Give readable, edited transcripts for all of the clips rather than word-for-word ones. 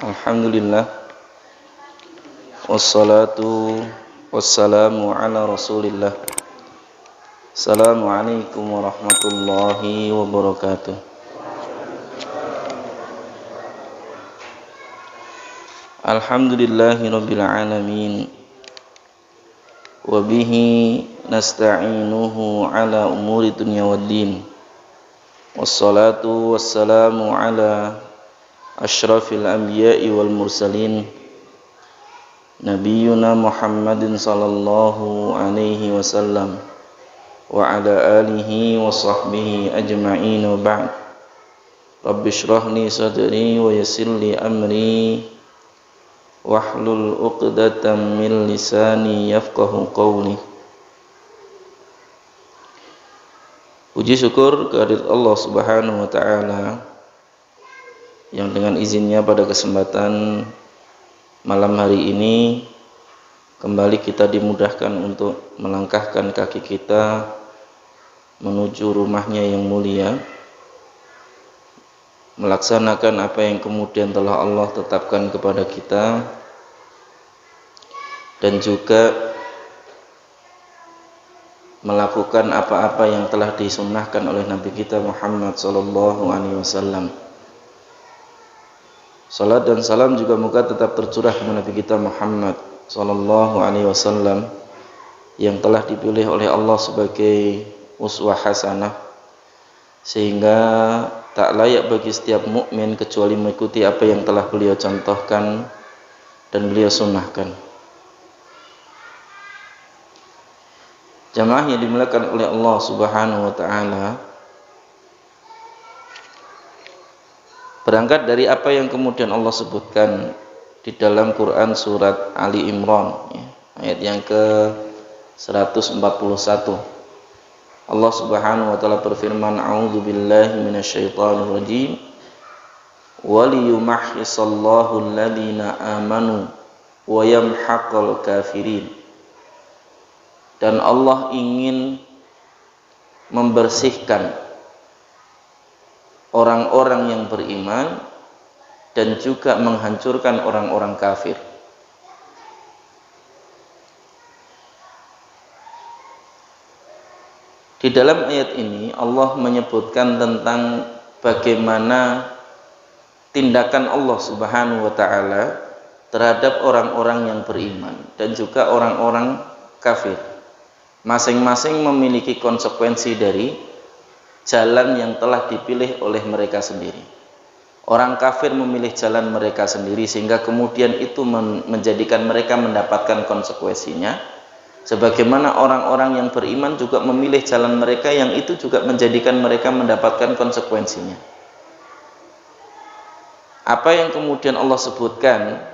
Alhamdulillah, wassalatu wassalamu ala rasulillah. Assalamualaikum warahmatullahi wabarakatuh. Alhamdulillahi rabbil alamin, wabihi nasta'inuhu ala umuri dunya waddin. Wassalatu wassalamu ala asyrafil anbiya'i wal mursalin, nabiyyuna Muhammadin sallallahu alaihi wasallam wa ala alihi wa sahbihi ajma'in, wa ba'd. Rabbi shrah li sadri wa yassir li amri wahlul 'uqdatam min lisani yafqahu qawli. Puji syukur kehadirat Allah Subhanahu wa taala yang dengan izinnya pada kesempatan malam hari ini kembali kita dimudahkan untuk melangkahkan kaki kita menuju rumahnya yang mulia, melaksanakan apa yang kemudian telah Allah tetapkan kepada kita, dan juga melakukan apa-apa yang telah disunnahkan oleh Nabi kita Muhammad sallallahu alaihi wasallam. Salat dan salam juga moga tetap tercurah kepada Nabi kita Muhammad sallallahu alaihi wasallam yang telah dipilih oleh Allah sebagai uswah hasanah, sehingga tak layak bagi setiap mukmin kecuali mengikuti apa yang telah beliau contohkan dan beliau sunnahkan. Jamaah yang dimuliakan oleh Allah Subhanahu wa taala, berangkat dari apa yang kemudian Allah sebutkan di dalam Quran surat Ali Imran, ayat yang ke 141. Allah Subhanahu wa taala berfirman, a'udzu billahi minasyaitonir rajim, waliyumahhisallahu alladhina amanu wa yamhaqal kafirin. Dan Allah ingin membersihkan orang-orang yang beriman dan juga menghancurkan orang-orang kafir. Di dalam ayat ini Allah menyebutkan tentang bagaimana tindakan Allah Subhanahu wa taala terhadap orang-orang yang beriman dan juga orang-orang kafir. Masing-masing memiliki konsekuensi dari jalan yang telah dipilih oleh mereka sendiri. Orang kafir memilih jalan mereka sendiri, sehingga kemudian itu menjadikan mereka mendapatkan konsekuensinya. Sebagaimana orang-orang yang beriman juga memilih jalan mereka, yang itu juga menjadikan mereka mendapatkan konsekuensinya. Apa yang kemudian Allah sebutkan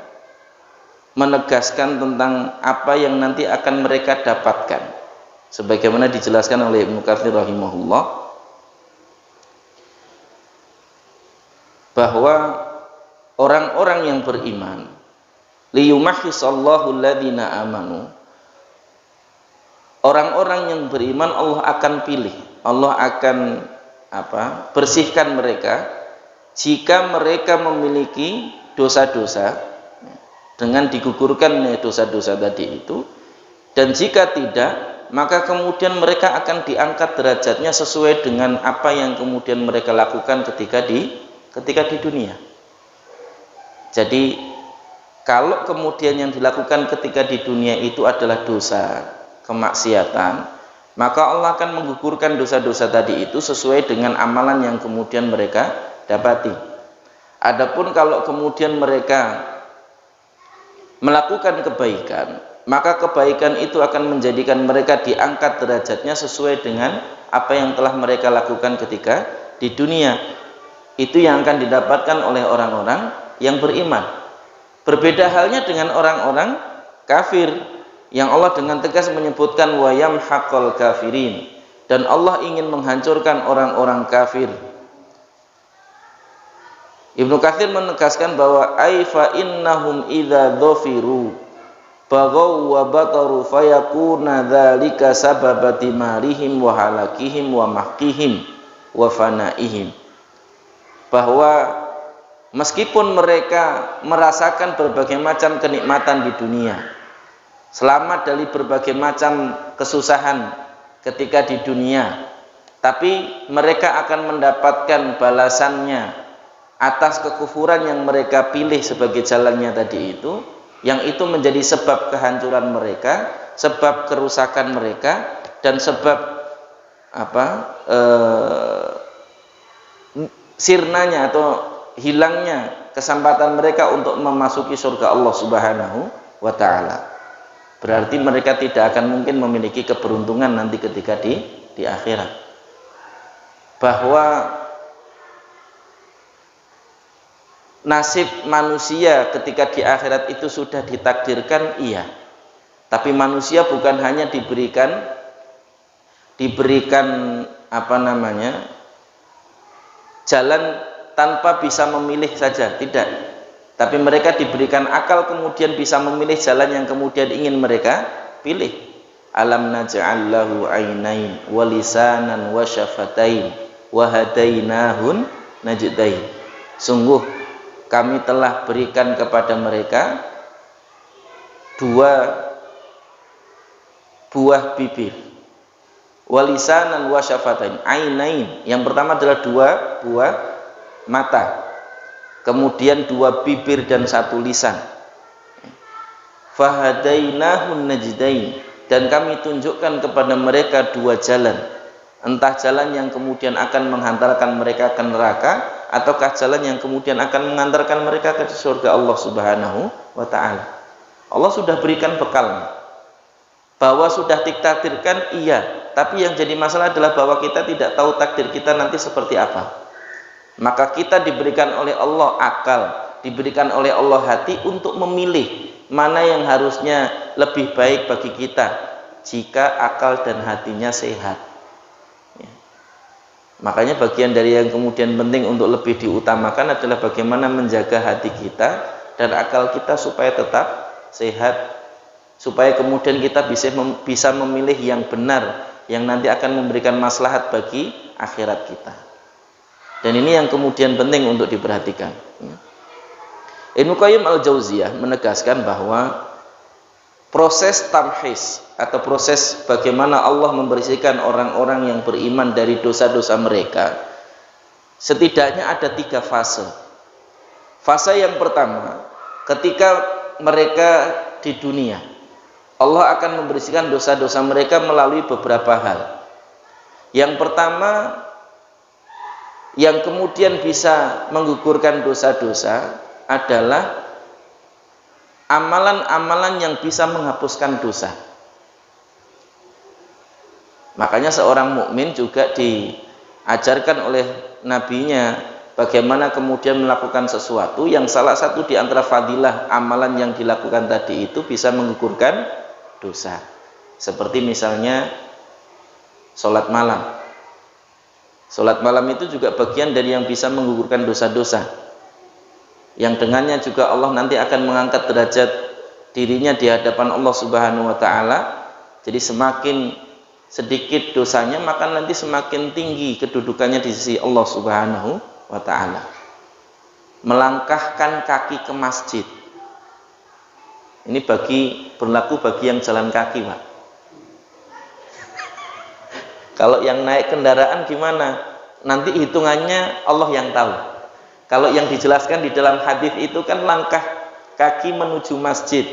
menegaskan tentang apa yang nanti akan mereka dapatkan. Sebagaimana dijelaskan oleh Ibnu Katsir rahimahullah, bahwa orang-orang yang beriman, liyumahhisallahu alladhina amanu, orang-orang yang beriman Allah akan pilih, Allah akan bersihkan mereka jika mereka memiliki dosa-dosa dengan digugurkan dosa-dosa tadi itu, dan jika tidak maka kemudian mereka akan diangkat derajatnya sesuai dengan apa yang kemudian mereka lakukan ketika di dunia. Jadi kalau kemudian yang dilakukan ketika di dunia itu adalah dosa, kemaksiatan, maka Allah akan menggugurkan dosa-dosa tadi itu sesuai dengan amalan yang kemudian mereka dapati. Adapun kalau kemudian mereka melakukan kebaikan, maka kebaikan itu akan menjadikan mereka diangkat derajatnya sesuai dengan apa yang telah mereka lakukan ketika di dunia. Itu yang akan didapatkan oleh orang-orang yang beriman. Berbeda halnya dengan orang-orang kafir, yang Allah dengan tegas menyebutkan wa yamhaqal kafirin, dan Allah ingin menghancurkan orang-orang kafir. Ibnu Katsir menegaskan bahwa fa innahum idza dhafiru baghaw wa bataru fayakuna dzalika sababati marihim wa halakihim wa mahqihim wa fanaihim. Bahwa Meskipun mereka merasakan berbagai macam kenikmatan di dunia, selamat dari berbagai macam kesusahan ketika di dunia, tapi mereka akan mendapatkan balasannya atas kekufuran yang mereka pilih sebagai jalannya tadi itu, yang itu menjadi sebab kehancuran mereka, sebab kerusakan mereka, dan sebab sirnanya atau hilangnya kesempatan mereka untuk memasuki surga Allah Subhanahu wa ta'ala. Berarti mereka tidak akan mungkin memiliki keberuntungan nanti ketika di akhirat. Bahwa nasib manusia ketika di akhirat itu sudah ditakdirkan, iya. Tapi manusia bukan hanya diberikan jalan tanpa bisa memilih saja, tidak. Tapi mereka diberikan akal, kemudian bisa memilih jalan yang kemudian ingin mereka pilih. Alam naj'al lahu ainain wa lisanan wa syafatain wa hadainahun najdain. Sungguh kami telah berikan kepada mereka dua buah bibir, walisanan wa syafatain. Ainain, yang pertama adalah dua buah mata, kemudian dua bibir dan satu lisan. Fahadainahun najdain, dan kami tunjukkan kepada mereka dua jalan, entah jalan yang kemudian akan menghantarkan mereka ke neraka, ataukah jalan yang kemudian akan mengantarkan mereka ke surga Allah Subhanahu wa ta'ala. Allah sudah berikan bekal, bahwa sudah ditakdirkan, iya. Tapi yang jadi masalah adalah bahwa kita tidak tahu takdir kita nanti seperti apa. Maka kita diberikan oleh Allah akal, diberikan oleh Allah hati untuk memilih mana yang harusnya lebih baik bagi kita jika akal dan hatinya sehat. Ya. Makanya bagian dari yang kemudian penting untuk lebih diutamakan adalah bagaimana menjaga hati kita dan akal kita supaya tetap sehat, supaya kemudian kita bisa memilih yang benar, yang nanti akan memberikan maslahat bagi akhirat kita. Dan ini yang kemudian penting untuk diperhatikan. Ibnu Qayyim al-Jauziyah menegaskan bahwa proses tamhis atau proses bagaimana Allah membersihkan orang-orang yang beriman dari dosa-dosa mereka, setidaknya ada 3 fase. Fase yang pertama, ketika mereka di dunia, Allah akan membersihkan dosa-dosa mereka melalui beberapa hal. Yang pertama, yang kemudian bisa menggugurkan dosa-dosa adalah amalan-amalan yang bisa menghapuskan dosa. Makanya seorang mukmin juga diajarkan oleh nabinya bagaimana kemudian melakukan sesuatu yang salah satu di antara fadilah amalan yang dilakukan tadi itu bisa menggugurkan dosa. Seperti misalnya sholat malam. Sholat malam itu juga bagian dari yang bisa menggugurkan dosa-dosa, yang dengannya juga Allah nanti akan mengangkat derajat dirinya di hadapan Allah Subhanahu wa ta'ala. Jadi semakin sedikit dosanya, maka nanti semakin tinggi kedudukannya di sisi Allah Subhanahu wa ta'ala. Melangkahkan kaki ke masjid, ini berlaku bagi yang jalan kaki, Pak. Kalau yang naik kendaraan gimana? Nanti hitungannya Allah yang tahu. Kalau yang dijelaskan di dalam hadis itu kan langkah kaki menuju masjid,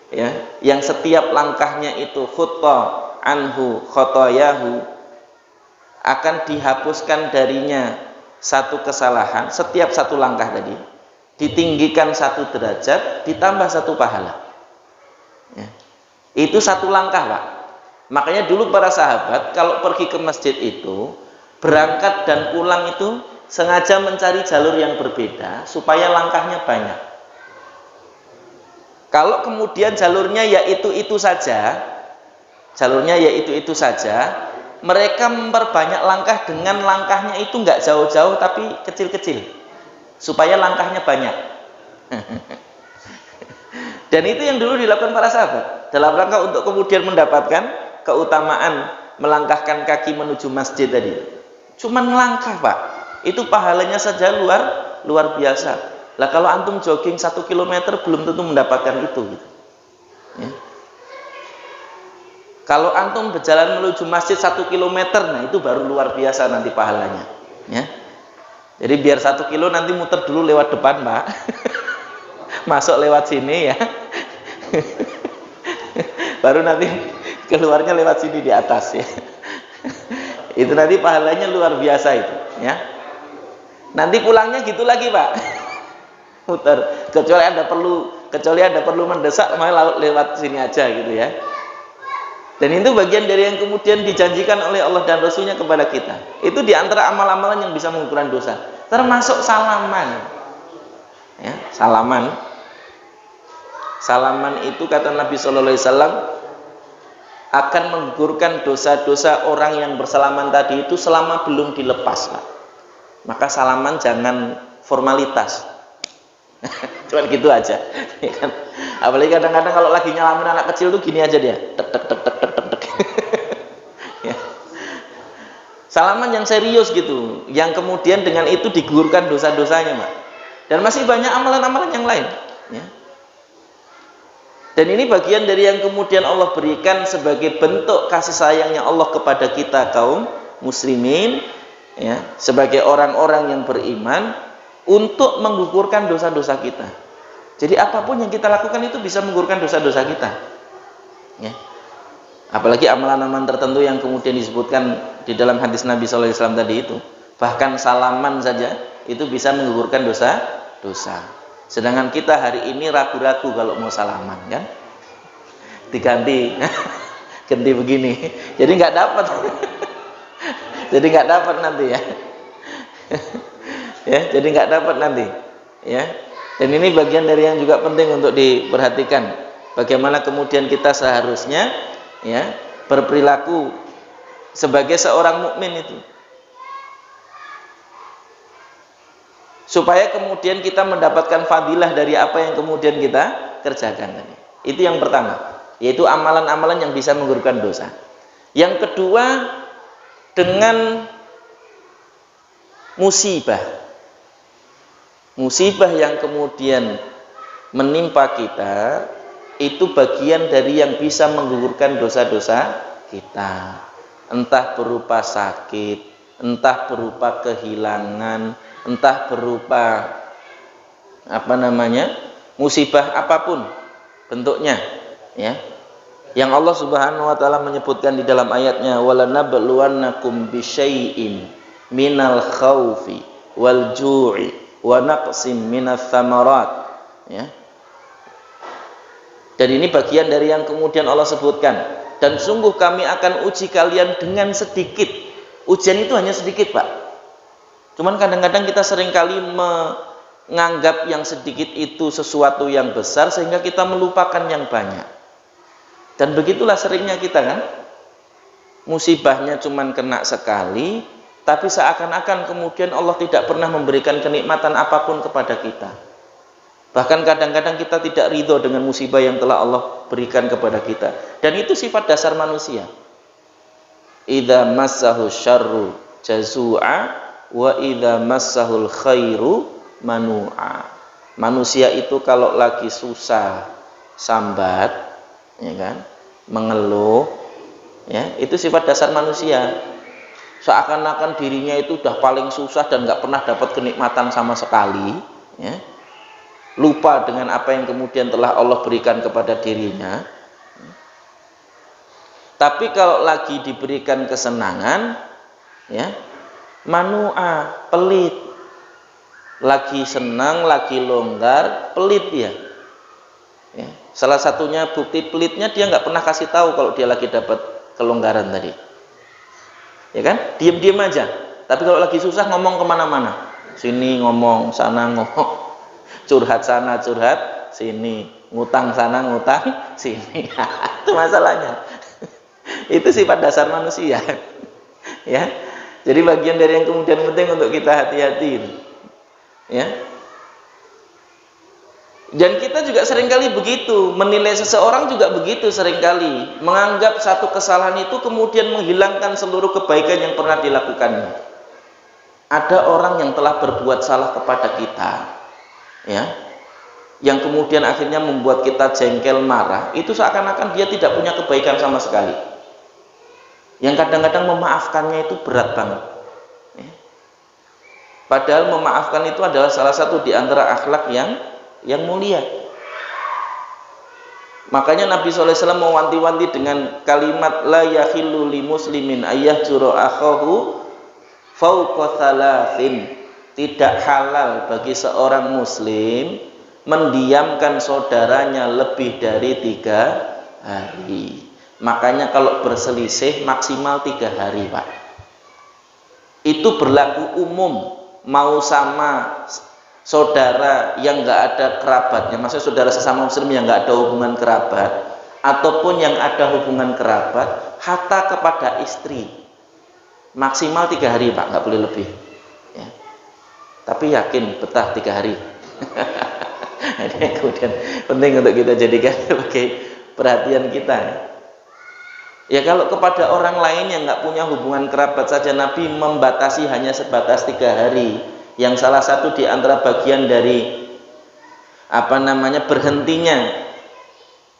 ya, yang setiap langkahnya itu khutta anhu khotoyahu, akan dihapuskan darinya satu kesalahan, setiap satu langkah tadi ditinggikan 1 derajat, ditambah 1 pahala, ya. Itu 1 langkah, Pak. Makanya dulu para sahabat kalau pergi ke masjid itu, berangkat dan pulang itu sengaja mencari jalur yang berbeda supaya langkahnya banyak. Kalau kemudian jalurnya yaitu itu saja, mereka memperbanyak langkah dengan langkahnya itu nggak jauh-jauh tapi kecil-kecil supaya langkahnya banyak. Dan itu yang dulu dilakukan para sahabat dalam rangka untuk kemudian mendapatkan keutamaan melangkahkan kaki menuju masjid tadi. Cuman langkah, Pak, itu pahalanya saja luar luar biasa. Lah kalau antum jogging 1 kilometer belum tentu mendapatkan itu gitu. Ya. Kalau antum berjalan menuju masjid 1 kilometer, nah itu baru luar biasa nanti pahalanya. Ya. Jadi biar 1 kilo nanti muter dulu lewat depan, Pak. Masuk lewat sini ya. Baru nanti keluarnya lewat sini di atas ya. Itu nanti pahalanya luar biasa itu, ya. Nanti pulangnya gitu lagi, Pak. Muter. Kecuali Anda perlu mendesak, malah lewat sini aja gitu ya. Dan itu bagian dari yang kemudian dijanjikan oleh Allah dan Rasulnya kepada kita. Itu diantara amal-amalan yang bisa mengukuran dosa. Termasuk salaman. Ya, salaman. Salaman itu kata Nabi Shallallahu Alaihi Wasallam akan menggugurkan dosa-dosa orang yang bersalaman tadi itu selama belum dilepas, Pak. Maka salaman jangan formalitas. Cuman gitu aja. Ya kan? Apalagi kadang-kadang kalau lagi nyalamin anak kecil tuh gini aja dia. Tek tek tek tek tek tek tek. Ya. Salaman yang serius gitu, yang kemudian dengan itu digugurkan dosa-dosanya, Pak. Dan masih banyak amalan-amalan yang lain, ya. Dan ini bagian dari yang kemudian Allah berikan sebagai bentuk kasih sayangnya Allah kepada kita kaum muslimin, ya, sebagai orang-orang yang beriman untuk menggugurkan dosa-dosa kita. Jadi apapun yang kita lakukan itu bisa menggugurkan dosa-dosa kita, ya. Apalagi amalan-amalan tertentu yang kemudian disebutkan di dalam hadis Nabi Sallallahu Alaihi Wasallam tadi itu, bahkan salaman saja itu bisa menggugurkan dosa-dosa. Sedangkan kita hari ini ragu-ragu kalau mau salaman, kan? Diganti, ganti begini. Jadi nggak dapat. Jadi nggak dapat nanti ya. Ya, jadi nggak dapat nanti. Ya. Dan ini bagian dari yang juga penting untuk diperhatikan. Bagaimana kemudian kita seharusnya, ya, berperilaku sebagai seorang mukmin itu. Supaya kemudian kita mendapatkan fadilah dari apa yang kemudian kita kerjakan tadi. Itu yang pertama, yaitu amalan-amalan yang bisa menggugurkan dosa. Yang kedua, dengan musibah. Musibah yang kemudian menimpa kita itu bagian dari yang bisa menggugurkan dosa-dosa kita. Entah berupa sakit, entah berupa kehilangan, entah berupa musibah apapun bentuknya, ya. Yang Allah Subhanahu wa taala menyebutkan di dalam ayatnya, walanabluwannakum bisyai'in minal khaufi wal ju'i wa naqsim minas tsamarat, ya. Dan ini bagian dari yang kemudian Allah sebutkan, dan sungguh kami akan uji kalian dengan sedikit. Ujian itu hanya sedikit, Pak. Cuman kadang-kadang kita seringkali menganggap yang sedikit itu sesuatu yang besar sehingga kita melupakan yang banyak. Dan begitulah seringnya kita, kan. Musibahnya cuman kena sekali, tapi seakan-akan kemudian Allah tidak pernah memberikan kenikmatan apapun kepada kita. Bahkan kadang-kadang kita tidak ridho dengan musibah yang telah Allah berikan kepada kita. Dan itu sifat dasar manusia. Idza massahu syarru jazua wa idza massahul khairu manu'a. Manusia itu kalau lagi susah sambat, ya kan, mengeluh, ya, itu sifat dasar manusia. Seakan-akan dirinya itu udah paling susah dan nggak pernah dapat kenikmatan sama sekali, ya. Lupa dengan apa yang kemudian telah Allah berikan kepada dirinya. Tapi kalau lagi diberikan kesenangan, ya, manu'a, pelit. Lagi senang, lagi longgar, pelit dia. Ya. Salah satunya bukti pelitnya, dia nggak pernah kasih tahu kalau dia lagi dapat kelonggaran tadi. Ya kan? Diam-diam aja. Tapi kalau lagi susah ngomong kemana-mana. Sini ngomong, sana ngomong. Curhat sana, curhat sini. Ngutang sana, ngutang sini. Itu masalahnya. Itu sifat dasar manusia. Ya. Jadi bagian dari yang kemudian penting untuk kita hati-hati, ya. Dan kita juga seringkali begitu, menilai seseorang juga begitu seringkali, menganggap satu kesalahan itu kemudian menghilangkan seluruh kebaikan yang pernah dilakukannya. ada orang yang telah berbuat salah kepada kita, ya, yang kemudian akhirnya membuat kita jengkel, marah, itu seakan-akan dia tidak punya kebaikan sama sekali. Yang kadang-kadang memaafkannya itu berat banget. Ya. Padahal memaafkan itu adalah salah satu di antara akhlak yang mulia. Makanya Nabi SAW mewanti-wanti dengan kalimat la yakhillu li muslimin ayyahjura akhahu fauqa thalathin. Tidak halal bagi seorang muslim mendiamkan saudaranya lebih dari 3 hari. Makanya kalau berselisih maksimal 3 hari, Pak. Itu berlaku umum, mau sama saudara yang nggak ada kerabatnya, maksudnya saudara sesama muslim yang nggak ada hubungan kerabat, ataupun yang ada hubungan kerabat, hatta kepada istri, maksimal 3 hari, Pak, nggak boleh lebih. Ya. Tapi yakin betah 3 hari. Ini kemudian penting untuk kita jadikan sebagai perhatian kita. Ya kalau kepada orang lain yang nggak punya hubungan kerabat saja Nabi membatasi hanya sebatas 3 hari. Yang salah satu di antara bagian dari berhentinya,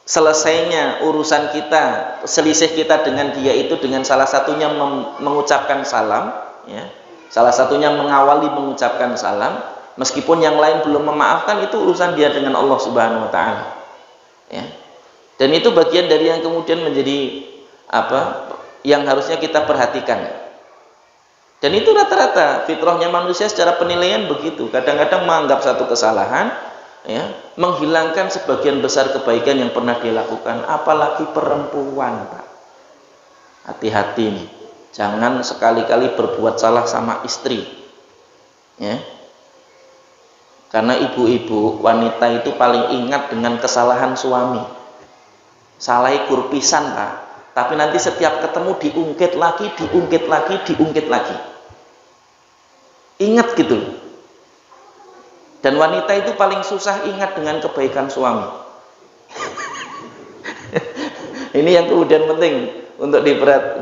selesainya urusan kita, selisih kita dengan dia itu dengan salah satunya mengucapkan salam, ya. Salah satunya mengawali mengucapkan salam, meskipun yang lain belum memaafkan, itu urusan dia dengan Allah Subhanahu wa taala. Ya. Dan itu bagian dari yang kemudian menjadi yang harusnya kita perhatikan. Dan itu rata-rata fitrahnya manusia secara penilaian begitu. Kadang-kadang menganggap satu kesalahan, ya, menghilangkan sebagian besar kebaikan yang pernah dia lakukan. Apalagi perempuan, Pak. Hati-hati nih, jangan sekali-kali berbuat salah sama istri, ya. Karena ibu-ibu wanita itu paling ingat dengan kesalahan suami. Salah kurpisan, Pak. Tapi nanti setiap ketemu diungkit lagi, diungkit lagi, diungkit lagi. Ingat gitu. Dan wanita itu paling susah ingat dengan kebaikan suami. Ini yang kemudian penting untuk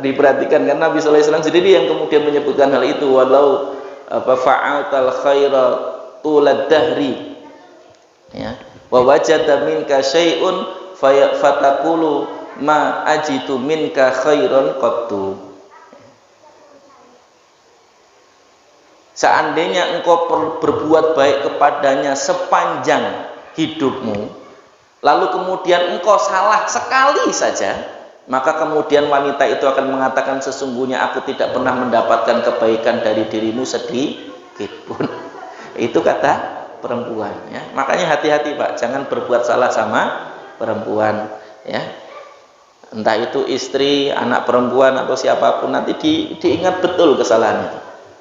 diperhatikan, karena Nabi SAW sendiri yang kemudian menyebutkan hal itu, walau fa'atal khaira tulad dahri, ya, wa wajada minka syai'un fataqulu ma ajitu minka khairan qattu. Seandainya engkau berbuat baik kepadanya sepanjang hidupmu, lalu kemudian engkau salah sekali saja, maka kemudian wanita itu akan mengatakan, sesungguhnya aku tidak pernah mendapatkan kebaikan dari dirimu sedikit pun. Itu kata perempuan, ya. Makanya hati-hati, Pak, jangan berbuat salah sama perempuan, ya. Entah itu istri, anak perempuan atau siapapun, nanti diingat betul kesalahan itu,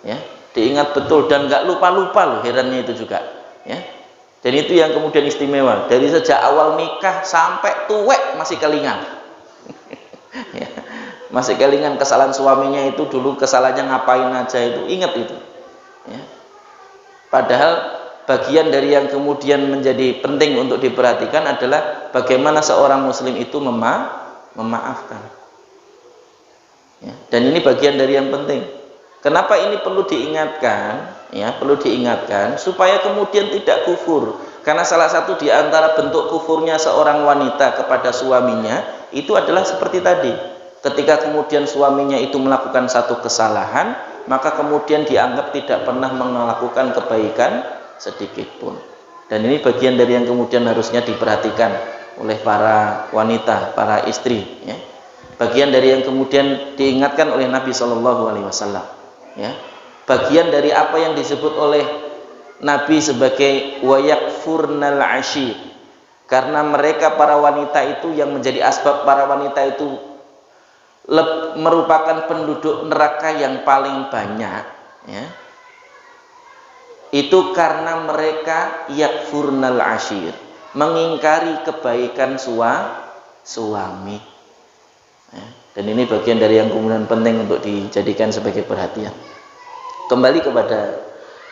ya. Diingat betul dan nggak lupa-lupa loh, herannya itu juga, ya. Dan itu yang kemudian istimewa, dari sejak awal nikah sampai tuwek masih kelingan. Ya. Masih kelingan kesalahan suaminya itu dulu, kesalahannya ngapain aja, itu ingat itu, ya. Padahal bagian dari yang kemudian menjadi penting untuk diperhatikan adalah bagaimana seorang muslim itu memaafkan, ya. Dan ini bagian dari yang penting. Kenapa ini perlu diingatkan? Ya, perlu diingatkan supaya kemudian tidak kufur. Karena salah satu di antara bentuk kufurnya seorang wanita kepada suaminya itu adalah seperti tadi. Ketika kemudian suaminya itu melakukan satu kesalahan, maka kemudian dianggap tidak pernah melakukan kebaikan sedikit pun. Dan ini bagian dari yang kemudian harusnya diperhatikan oleh para wanita, para istri, ya. Bagian dari yang kemudian diingatkan oleh Nabi SAW. Ya, bagian dari apa yang disebut oleh Nabi sebagai wayakfurnal ashir, karena mereka para wanita itu yang menjadi asbab para wanita itu merupakan penduduk neraka yang paling banyak, ya. Itu karena mereka yakfurnal ashir, mengingkari kebaikan suami, ya. Dan ini bagian dari yang kemudian penting untuk dijadikan sebagai perhatian. Kembali kepada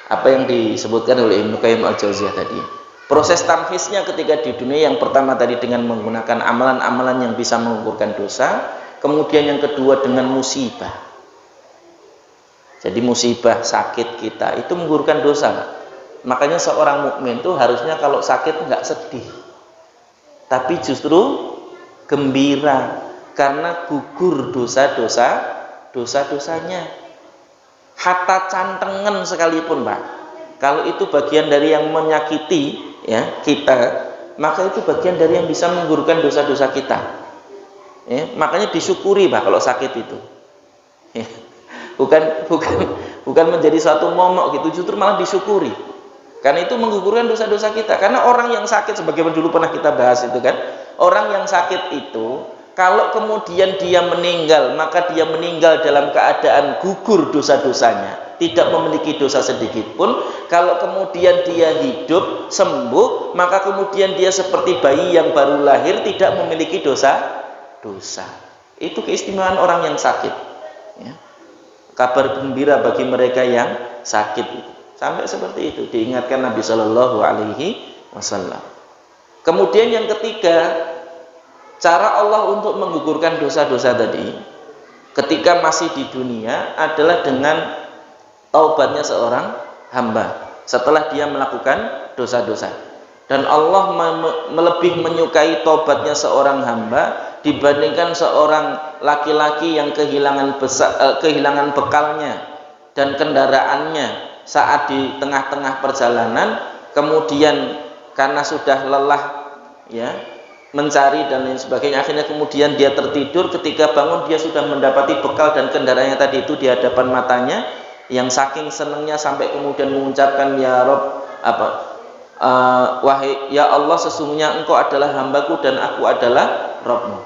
apa yang disebutkan oleh Ibnu Qayyim al-Jauziyah tadi. Proses tamhisnya ketika di dunia, yang pertama tadi dengan menggunakan amalan-amalan yang bisa mengukurkan dosa, kemudian yang kedua dengan musibah. Jadi musibah sakit kita itu menggugurkan dosa. Makanya seorang mukmin itu harusnya kalau sakit nggak sedih, tapi justru gembira karena gugur dosa-dosanya. Hatta cantengan sekalipun, Pak, kalau itu bagian dari yang menyakiti ya kita, maka itu bagian dari yang bisa menggugurkan dosa-dosa kita. Ya, makanya disyukuri, Pak, kalau sakit itu. Ya, bukan menjadi suatu momok gitu, justru malah disyukuri. Karena itu menggugurkan dosa-dosa kita. Karena orang yang sakit, sebagaimana dulu pernah kita bahas itu kan, orang yang sakit itu kalau kemudian dia meninggal, maka dia meninggal dalam keadaan gugur dosa-dosanya, tidak memiliki dosa sedikit pun. Kalau kemudian dia hidup sembuh, maka kemudian dia seperti bayi yang baru lahir, tidak memiliki dosa. Itu keistimewaan orang yang sakit ya. Kabar gembira bagi mereka yang sakit itu. Sampai seperti itu diingatkan Nabi Shallallahu Alaihi Wasallam. Kemudian yang ketiga, cara Allah untuk menggugurkan dosa-dosa tadi ketika masih di dunia adalah dengan taubatnya seorang hamba setelah dia melakukan dosa-dosa. Dan Allah lebih menyukai taubatnya seorang hamba dibandingkan seorang laki-laki yang kehilangan bekalnya dan kendaraannya saat di tengah-tengah perjalanan, kemudian karena sudah lelah ya mencari dan lain sebagainya, akhirnya kemudian dia tertidur. Ketika bangun dia sudah mendapati bekal dan kendaraannya tadi itu di hadapan matanya, yang saking senangnya sampai kemudian mengucapkan ya Rob wahai ya Allah, sesungguhnya engkau adalah hambaku dan aku adalah Robmu.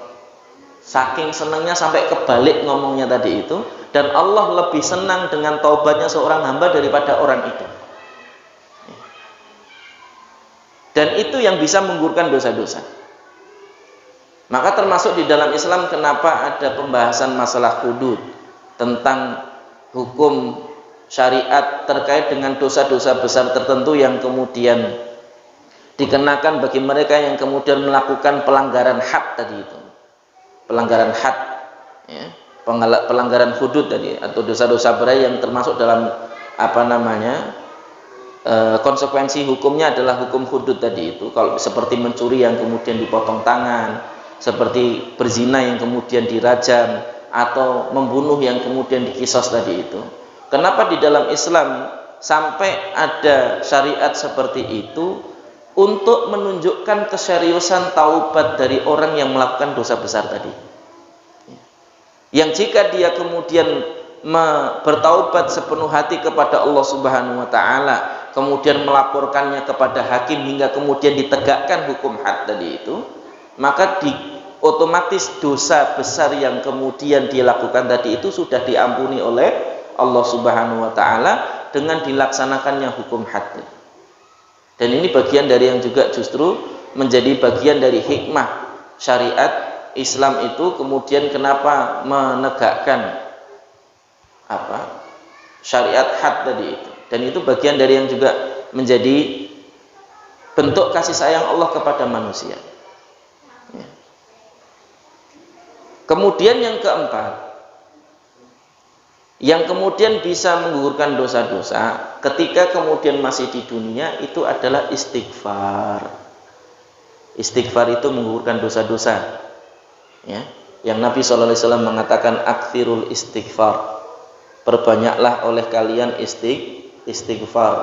Saking senangnya sampai kebalik ngomongnya tadi itu. Dan Allah lebih senang dengan taubatnya seorang hamba daripada orang itu. Dan itu yang bisa menggugurkan dosa-dosa. Maka termasuk di dalam Islam kenapa ada pembahasan masalah hudud, tentang hukum syariat terkait dengan dosa-dosa besar tertentu yang kemudian dikenakan bagi mereka yang kemudian melakukan pelanggaran had tadi itu. Pelanggaran had ya. Pelanggaran hudud tadi atau dosa-dosa berat yang termasuk dalam konsekuensi hukumnya adalah hukum hudud tadi itu. Kalau seperti mencuri yang kemudian dipotong tangan, seperti berzina yang kemudian dirajam, atau membunuh yang kemudian dikisos tadi itu. Kenapa di dalam Islam sampai ada syariat seperti itu? Untuk menunjukkan keseriusan taubat dari orang yang melakukan dosa besar tadi. Yang jika dia kemudian bertaubat sepenuh hati kepada Allah Subhanahu wa taala, kemudian melaporkannya kepada hakim hingga kemudian ditegakkan hukum had tadi itu, maka otomatis dosa besar yang kemudian dilakukan tadi itu sudah diampuni oleh Allah Subhanahu wa taala dengan dilaksanakannya hukum had. Dan ini bagian dari yang juga justru menjadi bagian dari hikmah syariat Islam itu, kemudian kenapa menegakkan syariat had tadi itu. Dan itu bagian dari yang juga menjadi bentuk kasih sayang Allah kepada manusia ya. Kemudian yang keempat, yang kemudian bisa menggugurkan dosa-dosa ketika kemudian masih di dunia itu adalah istighfar. Istighfar itu menggugurkan dosa-dosa ya, yang Nabi SAW mengatakan aktsirul istighfar, perbanyaklah oleh kalian istighfar.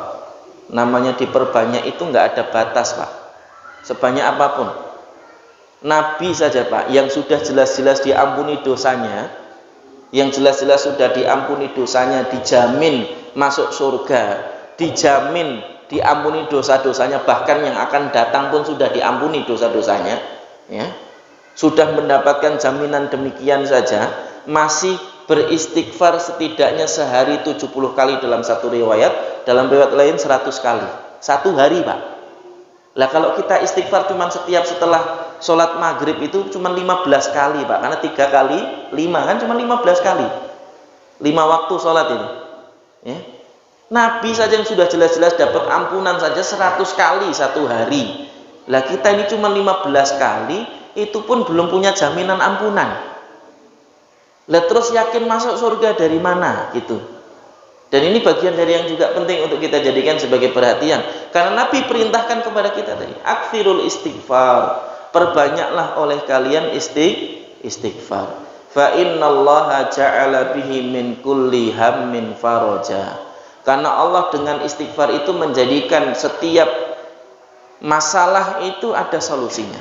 Namanya diperbanyak itu nggak ada batas, Pak, sebanyak apapun. Nabi saja, Pak, yang sudah jelas-jelas diampuni dosanya, yang jelas-jelas sudah diampuni dosanya, dijamin masuk surga, dijamin diampuni dosa-dosanya, bahkan yang akan datang pun sudah diampuni dosa-dosanya ya. Sudah mendapatkan jaminan demikian saja, masih beristighfar setidaknya sehari 70 kali dalam satu riwayat, dalam riwayat lain 100 kali satu hari, Pak. Lah kalau kita istighfar cuma setelah sholat maghrib itu cuma 15 kali, Pak, karena 3 kali 5 kan cuma 15 kali 5 waktu sholat ini ya. Nabi saja yang sudah jelas-jelas dapat ampunan saja 100 kali satu hari. Lah kita ini cuma 15 kali, itu pun belum punya jaminan ampunan. Lah terus yakin masuk surga dari mana gitu? Dan ini bagian dari yang juga penting untuk kita jadikan sebagai perhatian. Karena Nabi perintahkan kepada kita tadi, aktsirul istighfar, perbanyaklah oleh kalian istighfar. Fa innallaha ja'ala bihi min kulli hammin faraja. Karena Allah dengan istighfar itu menjadikan setiap masalah itu ada solusinya.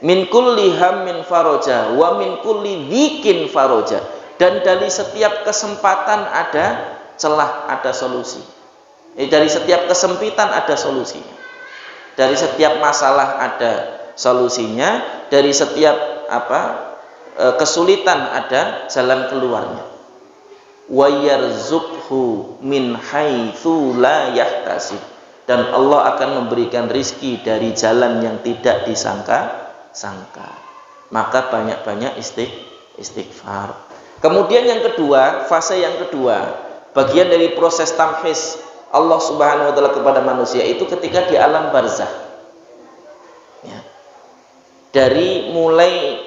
Min kulli hammin faraja wa min kulli dzikin faraja. Dan dari setiap kesempatan ada celah, ada solusi. Dari setiap kesempitan ada solusinya. Dari setiap masalah ada solusinya. Dari setiap kesulitan ada jalan keluarnya. Wa yarzuqhu min haitsu la yahtasib. Dan Allah akan memberikan rizki dari jalan yang tidak disangka-sangka. Maka banyak-banyak istighfar. Kemudian yang kedua, fase yang kedua, bagian dari proses tamhis Allah Subhanahu wa taala kepada manusia itu ketika di alam barzakh. Ya. Dari mulai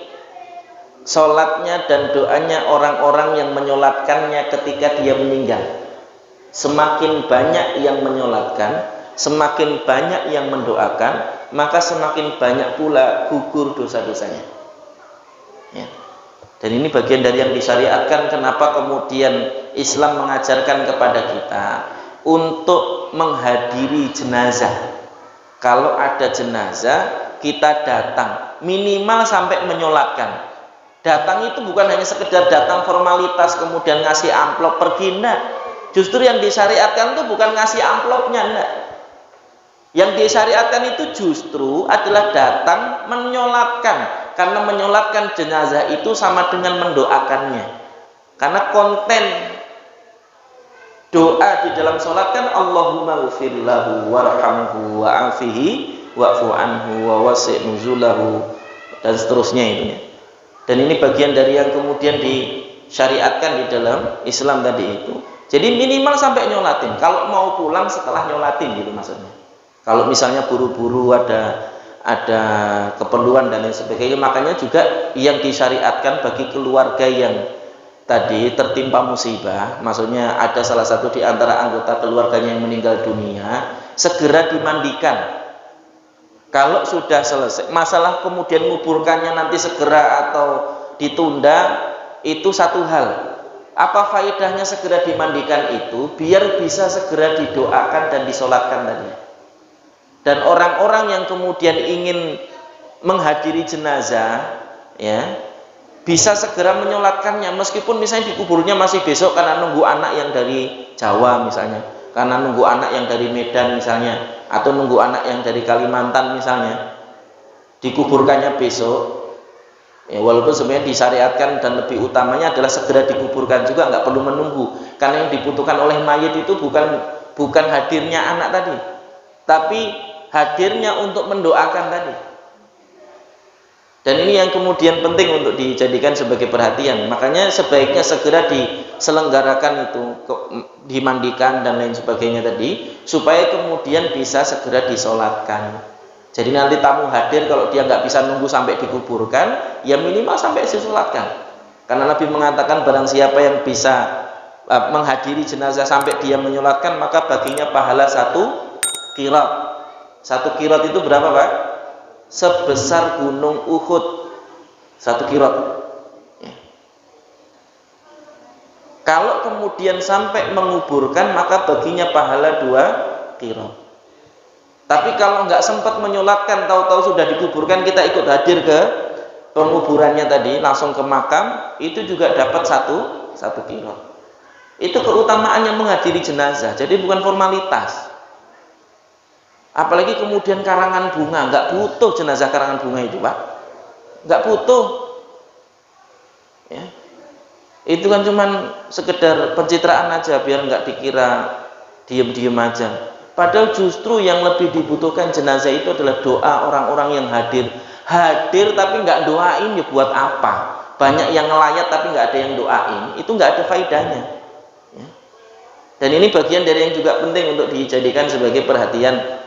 sholatnya dan doanya orang-orang yang menyolatkannya ketika dia meninggal. Semakin banyak yang menyolatkan, semakin banyak yang mendoakan, maka semakin banyak pula gugur dosa-dosanya. Ya. Dan ini bagian dari yang disyariatkan. Kenapa kemudian Islam mengajarkan kepada kita untuk menghadiri jenazah. Kalau ada jenazah, kita datang, minimal sampai menyolatkan. Datang itu bukan hanya sekedar datang formalitas kemudian ngasih amplop pergi, enggak. Justru yang disyariatkan itu bukan ngasih amplopnya, enggak. Yang disyariatkan itu justru adalah datang menyolatkan. Karena menyolatkan jenazah itu sama dengan mendoakannya. Karena konten doa di dalam sholat kan Allahumma ghfir lahu warhamhu wa'afihi wa'fu anhu wa wasi' nuzulahu dan seterusnya itu. Dan ini bagian dari yang kemudian disyariatkan di dalam Islam tadi itu. Jadi minimal sampai nyolatin. Kalau mau pulang setelah nyolatin gitu maksudnya. Kalau misalnya buru-buru ada keperluan dan lain sebagainya, makanya juga yang disyariatkan bagi keluarga yang tadi tertimpa musibah, maksudnya ada salah satu di antara anggota keluarganya yang meninggal dunia, segera dimandikan. Kalau sudah selesai masalah kemudian menguburkannya nanti segera atau ditunda, itu satu hal. Apa faedahnya segera dimandikan itu? Biar bisa segera didoakan dan disolatkan tadi. Dan orang-orang yang kemudian ingin menghadiri jenazah, ya, bisa segera menyolatkannya, meskipun misalnya dikuburnya masih besok karena nunggu anak yang dari Jawa misalnya, karena nunggu anak yang dari Medan misalnya, atau nunggu anak yang dari Kalimantan misalnya, dikuburkannya besok. Ya, walaupun sebenarnya disyariatkan dan lebih utamanya adalah segera dikuburkan juga, nggak perlu menunggu, karena yang dibutuhkan oleh mayit itu bukan hadirnya anak tadi, tapi hadirnya untuk mendoakan tadi. Dan ini yang kemudian penting untuk dijadikan sebagai perhatian. Makanya sebaiknya segera diselenggarakan itu, dimandikan dan lain sebagainya tadi, supaya kemudian bisa segera disolatkan. Jadi nanti tamu hadir, kalau dia nggak bisa nunggu sampai dikuburkan, ya minimal sampai disolatkan. Karena Nabi mengatakan barang siapa yang bisa menghadiri jenazah sampai dia menyolatkan, maka baginya pahala 1 qirat. 1 qirat itu berapa, Pak? Sebesar gunung Uhud. 1 qirat. Ya. Kalau kemudian sampai menguburkan, maka baginya pahala 2 qirat. Tapi kalau nggak sempat menyolatkan, tahu-tahu sudah dikuburkan, kita ikut hadir ke penguburannya tadi, langsung ke makam, itu juga dapat 1 qirat. Itu keutamaannya menghadiri jenazah. Jadi bukan formalitas. Apalagi kemudian karangan bunga, nggak butuh jenazah karangan bunga itu, Pak. Nggak butuh. Ya. Itu kan cuman sekedar pencitraan aja, biar nggak dikira diem-diem aja. Padahal justru yang lebih dibutuhkan jenazah itu adalah doa orang-orang yang hadir. Hadir tapi nggak doain, ya buat apa? Banyak yang ngelayat tapi nggak ada yang doain, itu nggak ada faedahnya. Ya. Dan ini bagian dari yang juga penting untuk dijadikan sebagai perhatian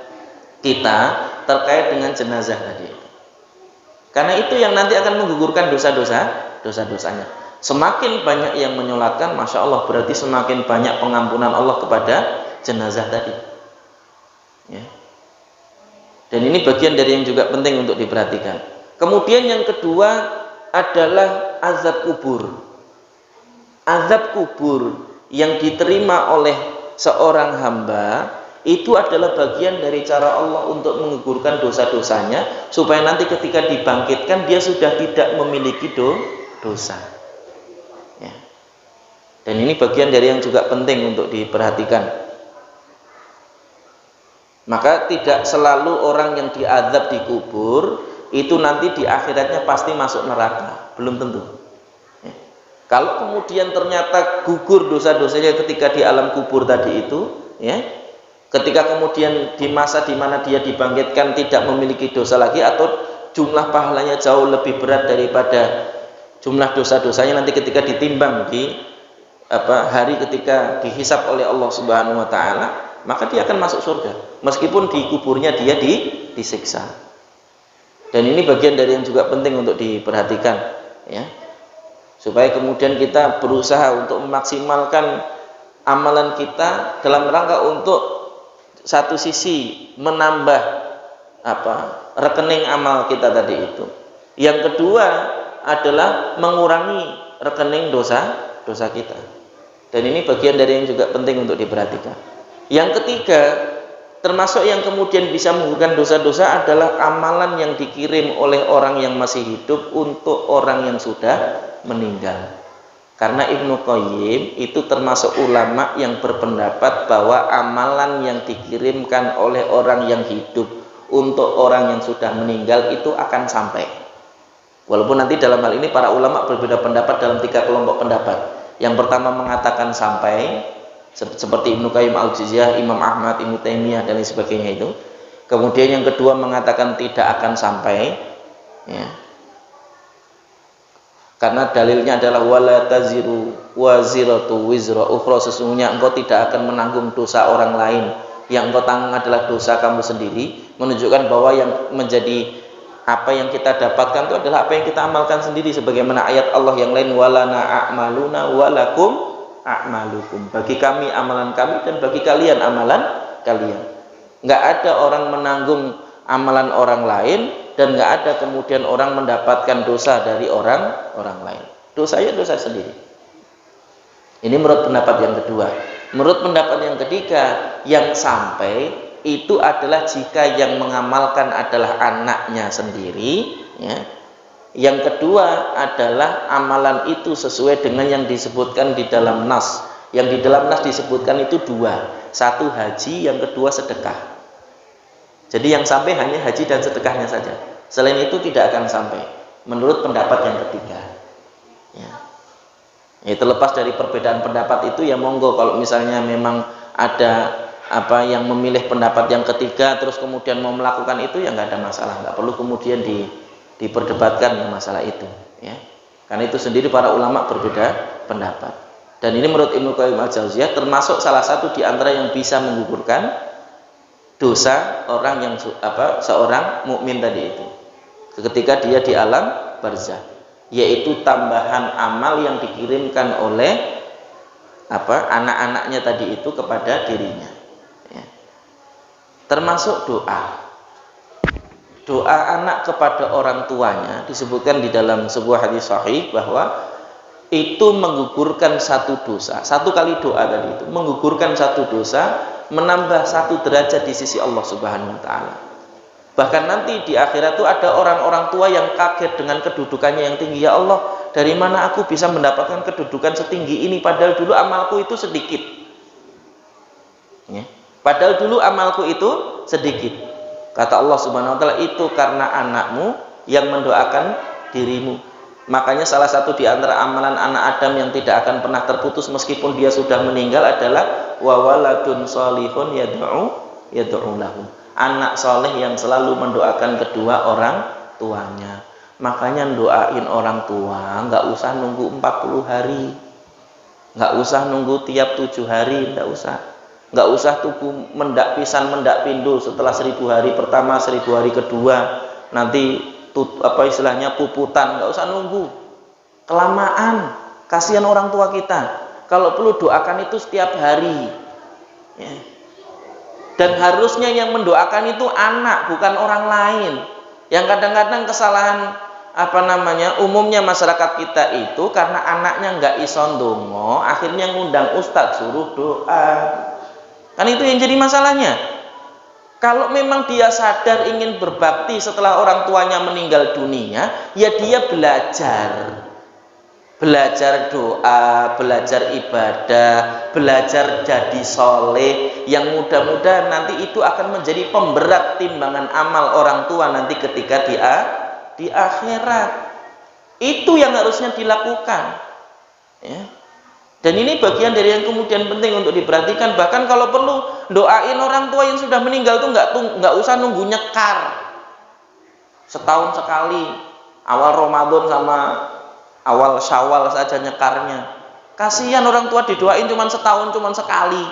kita terkait dengan jenazah tadi. Karena itu yang nanti akan menggugurkan dosa-dosanya. Semakin banyak yang menyolatkan, masya Allah, berarti semakin banyak pengampunan Allah kepada jenazah tadi. Ya. Dan ini bagian dari yang juga penting untuk diperhatikan. Kemudian yang kedua adalah azab kubur. Azab kubur yang diterima oleh seorang hamba itu adalah bagian dari cara Allah untuk menggugurkan dosa-dosanya, supaya nanti ketika dibangkitkan dia sudah tidak memiliki dosa. Ya. Dan ini bagian dari yang juga penting untuk diperhatikan. Maka tidak selalu orang yang diazab di kubur itu nanti di akhiratnya pasti masuk neraka, belum tentu. Ya. Kalau kemudian ternyata gugur dosa-dosanya ketika di alam kubur tadi itu, ya, ketika kemudian di masa di mana dia dibangkitkan tidak memiliki dosa lagi, atau jumlah pahalanya jauh lebih berat daripada jumlah dosa-dosanya nanti ketika ditimbang di hari ketika dihisab oleh Allah Subhanahu wa taala, maka dia akan masuk surga meskipun di kuburnya dia disiksa. Dan ini bagian dari yang juga penting untuk diperhatikan, ya. Supaya kemudian kita berusaha untuk memaksimalkan amalan kita dalam rangka untuk satu sisi menambah rekening amal kita tadi itu. Yang kedua adalah mengurangi rekening dosa kita. Dan ini bagian dari yang juga penting untuk diperhatikan. Yang ketiga, termasuk yang kemudian bisa menggugurkan dosa-dosa adalah amalan yang dikirim oleh orang yang masih hidup untuk orang yang sudah meninggal. Karena Ibnu Qayyim itu termasuk ulama yang berpendapat bahwa amalan yang dikirimkan oleh orang yang hidup untuk orang yang sudah meninggal itu akan sampai. Walaupun nanti dalam hal ini para ulama berbeda pendapat dalam 3 kelompok pendapat. Yang pertama mengatakan sampai, seperti Ibnu Qayyim al-Jauziyah, Imam Ahmad, Ibnu Taimiyah dan lain sebagainya itu. Kemudian yang kedua mengatakan tidak akan sampai, ya. Karena dalilnya adalah wala taziru waziratu wizra ukhra, sesungguhnya engkau tidak akan menanggung dosa orang lain, yang engkau tanggung adalah dosa kamu sendiri, menunjukkan bahwa yang menjadi apa yang kita dapatkan itu adalah apa yang kita amalkan sendiri, sebagaimana ayat Allah yang lain, walana a'maluna walakum a'malukum, bagi kami amalan kami dan bagi kalian amalan kalian. Nggak ada orang menanggung amalan orang lain, dan nggak ada kemudian orang mendapatkan dosa dari orang lain. Dosanya dosa sendiri. Ini menurut pendapat yang kedua. Menurut pendapat yang ketiga, yang sampai itu adalah jika yang mengamalkan adalah anaknya sendiri, ya. Yang kedua adalah amalan itu sesuai dengan yang disebutkan di dalam nas. Yang di dalam nas disebutkan itu 2, satu haji, yang kedua sedekah. Jadi yang sampai hanya haji dan sedekahnya saja. Selain itu tidak akan sampai, menurut pendapat yang ketiga, ya. Terlepas dari perbedaan pendapat itu, ya monggo, kalau misalnya memang ada yang memilih pendapat yang ketiga terus kemudian mau melakukan itu, ya nggak ada masalah, nggak perlu kemudian diperdebatkan masalah itu, ya. Karena itu sendiri para ulama berbeda pendapat. Dan ini menurut Ibnu Qayyim al-Jauziyah termasuk salah satu di antara yang bisa menggugurkan dosa orang yang seorang mukmin tadi itu ketika dia di alam barzakh, yaitu tambahan amal yang dikirimkan oleh anak-anaknya tadi itu kepada dirinya. Termasuk doa anak kepada orang tuanya disebutkan di dalam sebuah hadis sahih bahwa itu menggugurkan satu dosa. Satu kali doa tadi itu menggugurkan satu dosa, menambah 1 derajat di sisi Allah Subhanahu wa taala. Bahkan nanti di akhirat itu ada orang-orang tua yang kaget dengan kedudukannya yang tinggi. Ya Allah, dari mana aku bisa mendapatkan kedudukan setinggi ini, padahal dulu amalku itu sedikit, ya. Padahal dulu amalku itu sedikit. Kata Allah Subhanahu wa taala, itu karena anakmu yang mendoakan dirimu. Makanya salah satu di antara amalan anak Adam yang tidak akan pernah terputus meskipun dia sudah meninggal adalah wa waladun sholihun yad'u lahu. Anak soleh yang selalu mendoakan kedua orang tuanya. Makanya doain orang tua nggak usah nunggu 40 hari, nggak usah nunggu tiap 7 hari, nggak usah tunggu mendak pisan mendak pindo setelah 1000 hari pertama, 1000 hari kedua, nanti istilahnya puputan, nggak usah nunggu, kelamaan. Kasihan orang tua kita. Kalau perlu doakan itu setiap hari. Ya. Dan harusnya yang mendoakan itu anak, bukan orang lain. Yang kadang-kadang kesalahan umumnya masyarakat kita itu karena anaknya nggak iso ndonga, akhirnya ngundang ustadz suruh doa. Kan itu yang jadi masalahnya. Kalau memang dia sadar ingin berbakti setelah orang tuanya meninggal dunia, ya dia belajar doa, belajar ibadah, belajar jadi soleh, yang mudah-mudahan nanti itu akan menjadi pemberat timbangan amal orang tua nanti ketika di akhirat. Itu yang harusnya dilakukan, ya. Dan ini bagian dari yang kemudian penting untuk diperhatikan. Bahkan kalau perlu doain orang tua yang sudah meninggal tuh nggak usah nunggu nyekar setahun sekali, awal Ramadan sama awal Syawal saja nyekarnya. Kasihan orang tua didoain cuma setahun, cuma sekali,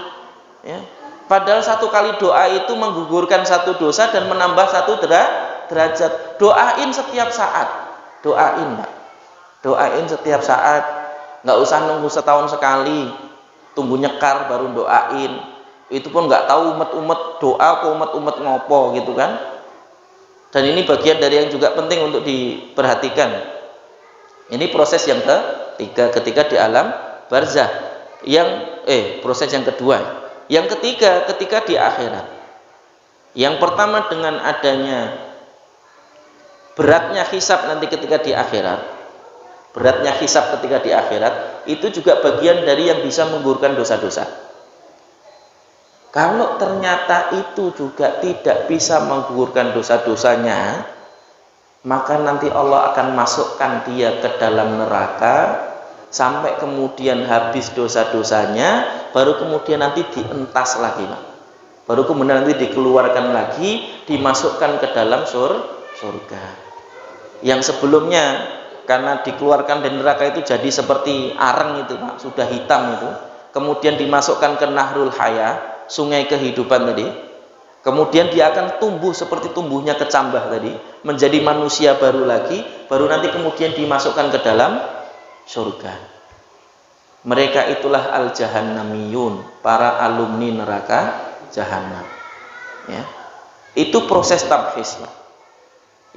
ya. Padahal satu kali doa itu menggugurkan satu dosa dan menambah satu derajat. Doain setiap saat, doain, Pak. Doain setiap saat, nggak usah nunggu setahun sekali, tunggu nyekar baru doain. Itu pun nggak tahu umet-umet doa kok umet-umet ngopo gitu kan. Dan ini bagian dari yang juga penting untuk diperhatikan. Ini proses yang ketiga ketika di alam barzah. Proses yang kedua. Yang ketiga ketika di akhirat. Yang pertama dengan adanya beratnya hisab nanti ketika di akhirat. Beratnya hisab ketika di akhirat itu juga bagian dari yang bisa menggugurkan dosa-dosa. Kalau ternyata itu juga tidak bisa menggugurkan dosa-dosanya, maka nanti Allah akan masukkan dia ke dalam neraka sampai kemudian habis dosa-dosanya, baru kemudian nanti dientas lagi, Pak. Baru kemudian nanti dikeluarkan lagi, dimasukkan ke dalam surga. Yang sebelumnya karena dikeluarkan dari neraka itu jadi seperti areng itu, Pak, sudah hitam itu. Kemudian dimasukkan ke Nahrul Haya, sungai kehidupan tadi. Kemudian dia akan tumbuh seperti tumbuhnya kecambah tadi, menjadi manusia baru lagi, baru nanti kemudian dimasukkan ke dalam surga. Mereka itulah al-jahannamiyun, para alumni neraka jahanam. Ya. Itu proses tabhis,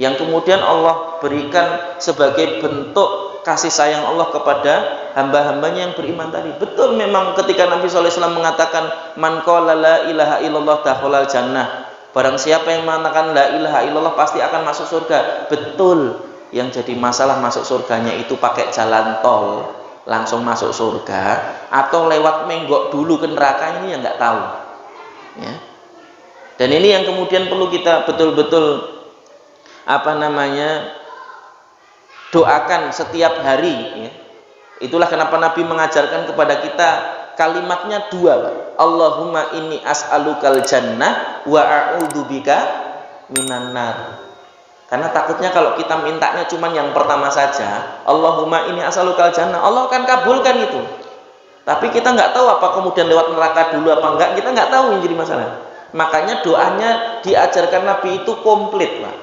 yang kemudian Allah berikan sebagai bentuk kasih sayang Allah kepada hamba-hambanya yang beriman tadi. Betul, memang ketika Nabi SAW mengatakan man qala la ilaha illallah dakhalal jannah, barang siapa yang mengatakan la ilaha illallah pasti akan masuk surga. Betul, yang jadi masalah masuk surganya itu pakai jalan tol langsung masuk surga atau lewat menggok dulu ke neraka, ini yang nggak tahu, ya. Dan ini yang kemudian perlu kita betul-betul doakan setiap hari, ya. Itulah kenapa Nabi mengajarkan kepada kita kalimatnya dua, Pak. Allahumma inni as'alukal jannah wa a'udzubika minan nar. Karena takutnya kalau kita mintanya cuma yang pertama saja, Allahumma inni as'alukal jannah, Allah akan kabulkan itu. Tapi kita nggak tahu apa kemudian lewat neraka dulu apa enggak, kita nggak tahu, yang jadi masalah. Makanya doanya diajarkan Nabi itu komplit, Pak.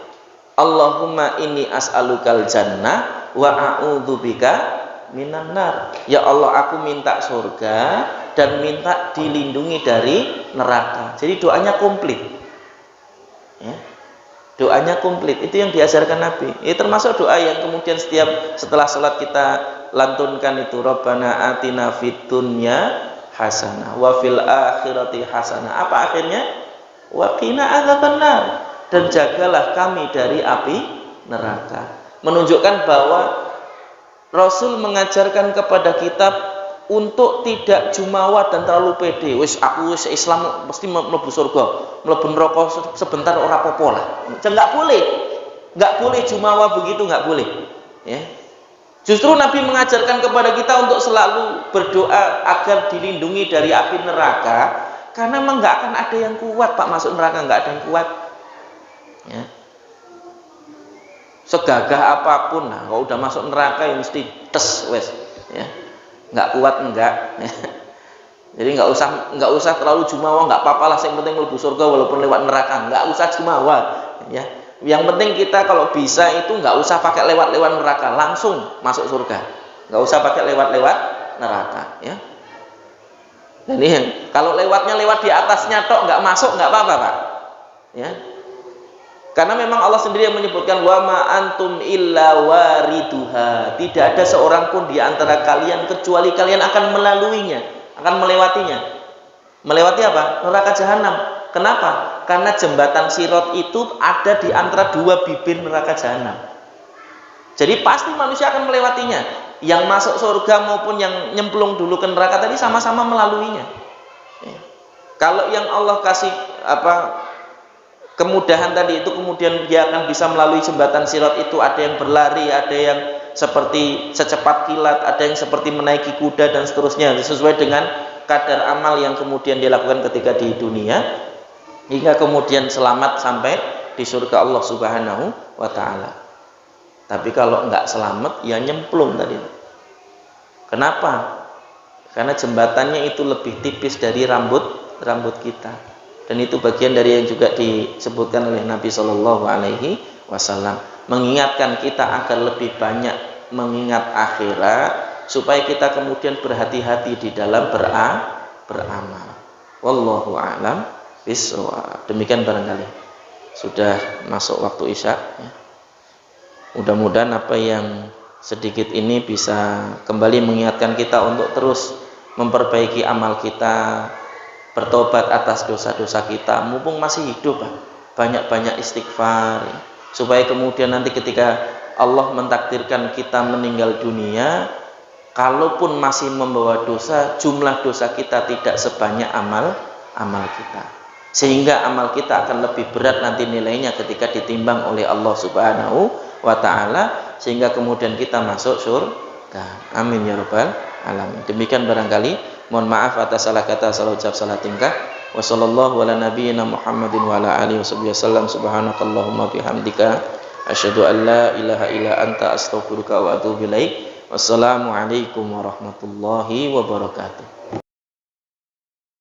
Allahumma inni as'alukal jannah wa a'udzubika minan nar. Ya Allah, aku minta surga dan minta dilindungi dari neraka. Jadi doanya komplit, ya. Doanya komplit, itu yang diajarkan Nabi. Ini termasuk doa yang kemudian setelah sholat kita lantunkan itu, Rabbana atina fid dunya hasanah wa fil akhirati hasanah. Apa akhirnya? Wa qina adzabannar, dan jagalah kami dari api neraka. Menunjukkan bahwa Rasul mengajarkan kepada kita untuk tidak jumawa dan terlalu pede. Wis aku wis Islam mesti mlebu surga, mlebu neraka sebentar ora apa-apa lah. Nggak boleh jumawa begitu, nggak boleh, ya. Justru Nabi mengajarkan kepada kita untuk selalu berdoa agar dilindungi dari api neraka, karena memang nggak akan ada yang kuat, Pak, masuk neraka, nggak ada yang kuat, ya. Segagah apapun, nah, kalau udah masuk neraka ya mesti tes, wes, ya. Nggak kuat, enggak. Jadi nggak usah terlalu jumawa, nggak apa-apa lah, yang penting mlebu surga walaupun lewat neraka, nggak usah jumawa, ya. Yang penting kita kalau bisa itu nggak usah pakai lewat neraka, langsung masuk surga, nggak usah pakai lewat-lewat neraka, ya. Dan ini kalau lewatnya lewat di atasnya tok nggak masuk nggak apa-apa, Pak, ya. Karena memang Allah sendiri yang menyebutkan wa ma antum illa wariduha. Tidak ada seorang pun di antara kalian kecuali kalian akan melaluinya, akan melewatinya. Melewati apa? Neraka jahanam. Kenapa? Karena jembatan Sirat itu ada di antara dua bibir neraka jahanam. Jadi pasti manusia akan melewatinya. Yang masuk surga maupun yang nyemplung dulu ke neraka tadi sama-sama melaluinya. Ya. Kalau yang Allah kasih kemudahan tadi itu, kemudian dia akan bisa melalui jembatan Sirat itu, ada yang berlari, ada yang seperti secepat kilat, ada yang seperti menaiki kuda dan seterusnya, sesuai dengan kadar amal yang kemudian dia lakukan ketika di dunia, hingga kemudian selamat sampai di surga Allah Subhanahu wa ta'ala. Tapi kalau enggak selamat, ya nyemplung tadi. Kenapa? Karena jembatannya itu lebih tipis dari rambut kita. Dan itu bagian dari yang juga disebutkan oleh Nabi Shallallahu Alaihi Wasallam, mengingatkan kita agar lebih banyak mengingat akhirat, supaya kita kemudian berhati-hati di dalam beramal. Wallahu a'lam bishawab. Demikian barangkali sudah masuk waktu Isya, ya. Mudah-mudahan apa yang sedikit ini bisa kembali mengingatkan kita untuk terus memperbaiki amal kita, bertobat atas dosa-dosa kita mumpung masih hidup, banyak-banyak istighfar, supaya kemudian nanti ketika Allah mentakdirkan kita meninggal dunia, kalaupun masih membawa dosa, jumlah dosa kita tidak sebanyak amal kita, sehingga amal kita akan lebih berat nanti nilainya ketika ditimbang oleh Allah Subhanahu wa ta'ala, sehingga kemudian kita masuk surga. Amin ya rabbal alamin. Demikian barangkali. Mohon maaf atas salah kata, salah ucap, salah tingkah. Wa sallallahu ala nabiyyina Muhammadin wa ala alihi wasallam. Subhanakallahumma bihamdika asyhadu an la ilaha illa anta astaghfiruka wa atubu ilaik. Wassalamu alaikum warahmatullahi wabarakatuh.